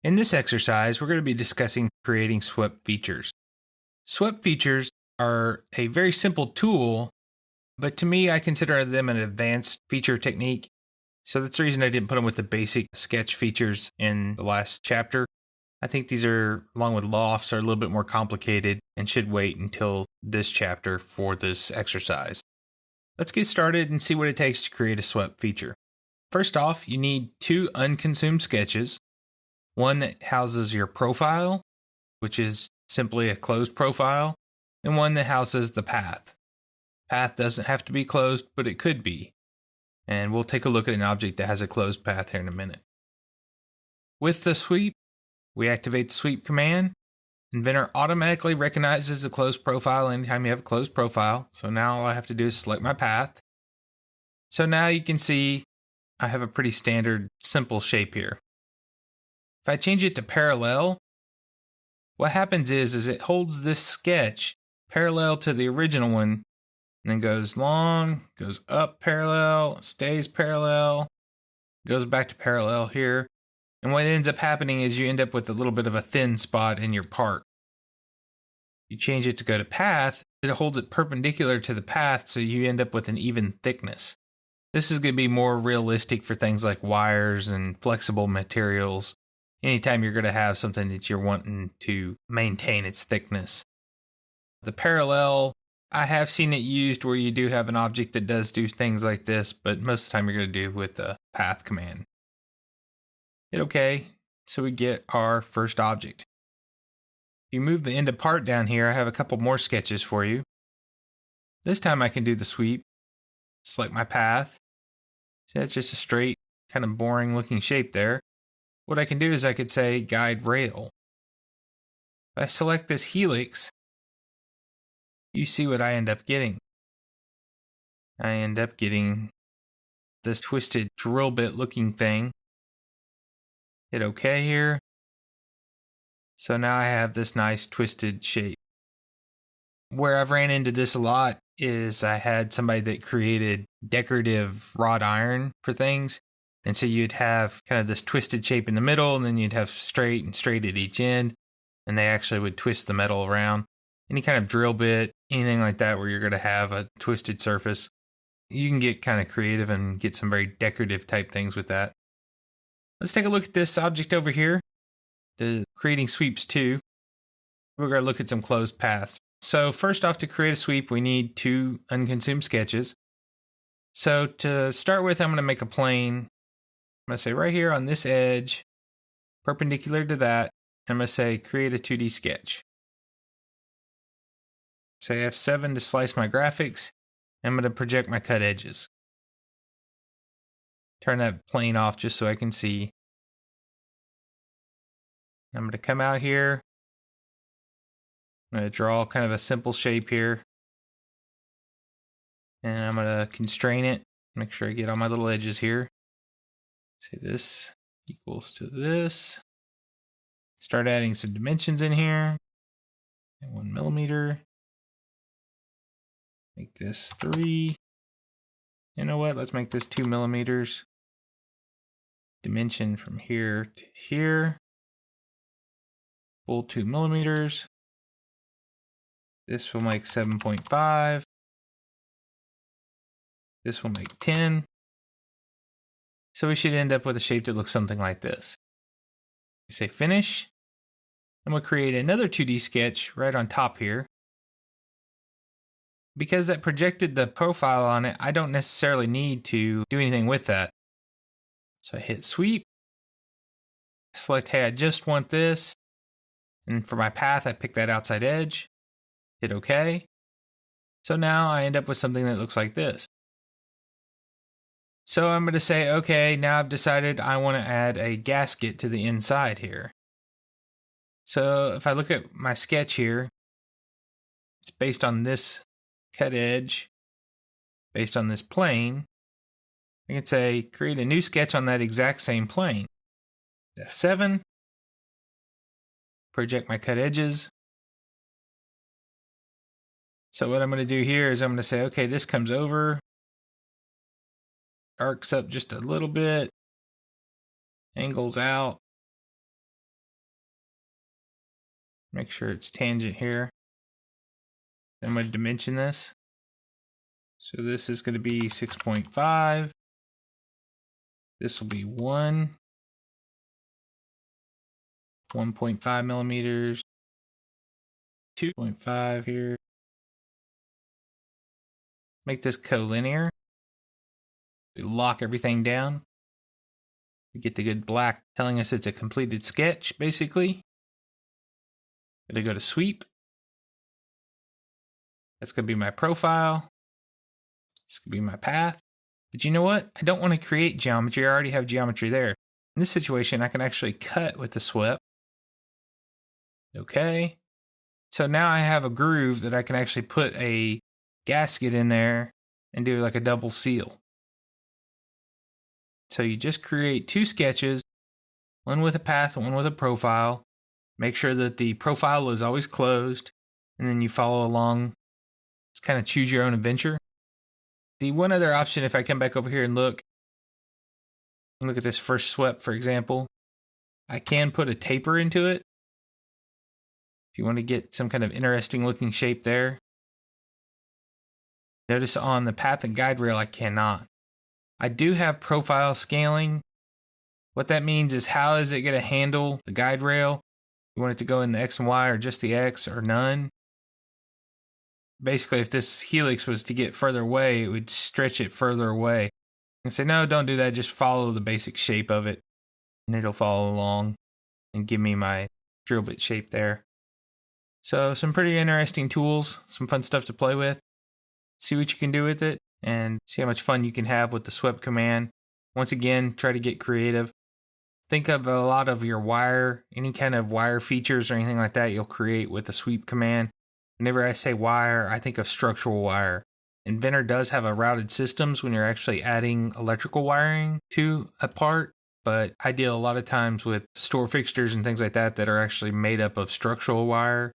In this exercise, we're going to be discussing creating swept features. Swept features are a very simple tool, but to me, I consider them an advanced feature technique. So that's the reason I didn't put them with the basic sketch features in the last chapter. I think these are, along with lofts, are a little bit more complicated and should wait until this chapter for this exercise. Let's get started and see what it takes to create a swept feature. First off, you need 2 unconsumed sketches. One that houses your profile, which is simply a closed profile, and one that houses the path. Path doesn't have to be closed, but it could be. And we'll take a look at an object that has a closed path here in a minute. With the sweep, we activate the sweep command. Inventor automatically recognizes the closed profile anytime you have a closed profile. So now all I have to do is select my path. So now you can see I have a pretty standard, simple shape here. If I change it to parallel, what happens is it holds this sketch parallel to the original one, and then goes long, goes up parallel, stays parallel, goes back to parallel here. And what ends up happening is you end up with a little bit of a thin spot in your part. You change it to go to path, it holds it perpendicular to the path, so you end up with an even thickness. This is going to be more realistic for things like wires and flexible materials. Anytime you're going to have something that you're wanting to maintain its thickness. The parallel, I have seen it used where you do have an object that does do things like this, but most of the time you're going to do with the path command. Hit OK, so we get our first object. If you move the end of part down here, I have a couple more sketches for you. This time I can do the sweep, select my path. See, that's just a straight, kind of boring looking shape there. What I can do is I could say guide rail. If I select this helix, you see what I end up getting. I end up getting this twisted drill bit looking thing. Hit OK here. So now I have this nice twisted shape. Where I've ran into this a lot is I had somebody that created decorative wrought iron for things. And so you'd have kind of this twisted shape in the middle, and then you'd have straight and straight at each end. And they actually would twist the metal around. Any kind of drill bit, anything like that where you're going to have a twisted surface. You can get kind of creative and get some very decorative type things with that. Let's take a look at this object over here. The creating sweeps 2. We're going to look at some closed paths. So first off, to create a sweep, we need 2 unconsumed sketches. So to start with, I'm going to make a plane. I'm going to say right here on this edge, perpendicular to that, I'm going to say create a 2D sketch. Say F7 to slice my graphics. I'm going to project my cut edges. Turn that plane off just so I can see. I'm going to come out here. I'm going to draw kind of a simple shape here. And I'm going to constrain it. Make sure I get all my little edges here. Say this equals to this. Start adding some dimensions in here. 1 millimeter. Make this 3. You know what? Let's make this 2 millimeters. Dimension from here to here. Full 2 millimeters. This will make 7.5. This will make 10. So we should end up with a shape that looks something like this. We say finish. I'm going to create another 2D sketch right on top here. Because that projected the profile on it, I don't necessarily need to do anything with that. So I hit sweep. Select, hey, I just want this. And for my path, I pick that outside edge. Hit OK. So now I end up with something that looks like this. So I'm going to say, okay, now I've decided I want to add a gasket to the inside here. So if I look at my sketch here, it's based on this cut edge, based on this plane. I can say, create a new sketch on that exact same plane. F7, project my cut edges. So what I'm going to do here is I'm going to say, okay, this comes over, arcs up just a little bit, angles out, Make sure it's tangent here. I'm going to dimension this. So this is going to be 6.5. This will be 1.5 millimeters, 2.5 here. Make this collinear. We lock everything down. We get the good black telling us it's a completed sketch, basically. Gonna go to sweep. That's gonna be my profile. This could be my path. But you know what? I don't want to create geometry. I already have geometry there. In this situation, I can actually cut with the swept. Okay. So now I have a groove that I can actually put a gasket in there and do like a double seal. So you just create two sketches, one with a path and one with a profile. Make sure that the profile is always closed, and then you follow along. It's kind of choose your own adventure. The one other option, if I come back over here and look at this first swept, for example, I can put a taper into it. If you want to get some kind of interesting looking shape there. Notice on the path and guide rail, I cannot. I do have profile scaling. What that means is how is it going to handle the guide rail? You want it to go in the X and Y or just the X or none? Basically, if this helix was to get further away, it would stretch it further away. And say, no, don't do that. Just follow the basic shape of it. And it'll follow along and give me my drill bit shape there. So some pretty interesting tools, some fun stuff to play with. See what you can do with it and see how much fun you can have with the swept command. Once again, try to get creative. Think of a lot of your wire, any kind of wire features or anything like that you'll create with the sweep command. Whenever I say wire, I think of structural wire. Inventor does have a routed systems when you're actually adding electrical wiring to a part, but I deal a lot of times with store fixtures and things like that that are actually made up of structural wire,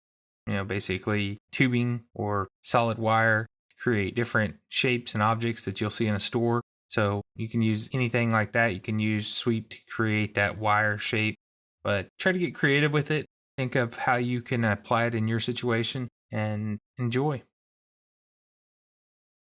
basically tubing or solid wire to create different shapes and objects that you'll see in a store. So you can use anything like that. You can use sweep to create that wire shape, but try to get creative with it. Think of how you can apply it in your situation and enjoy.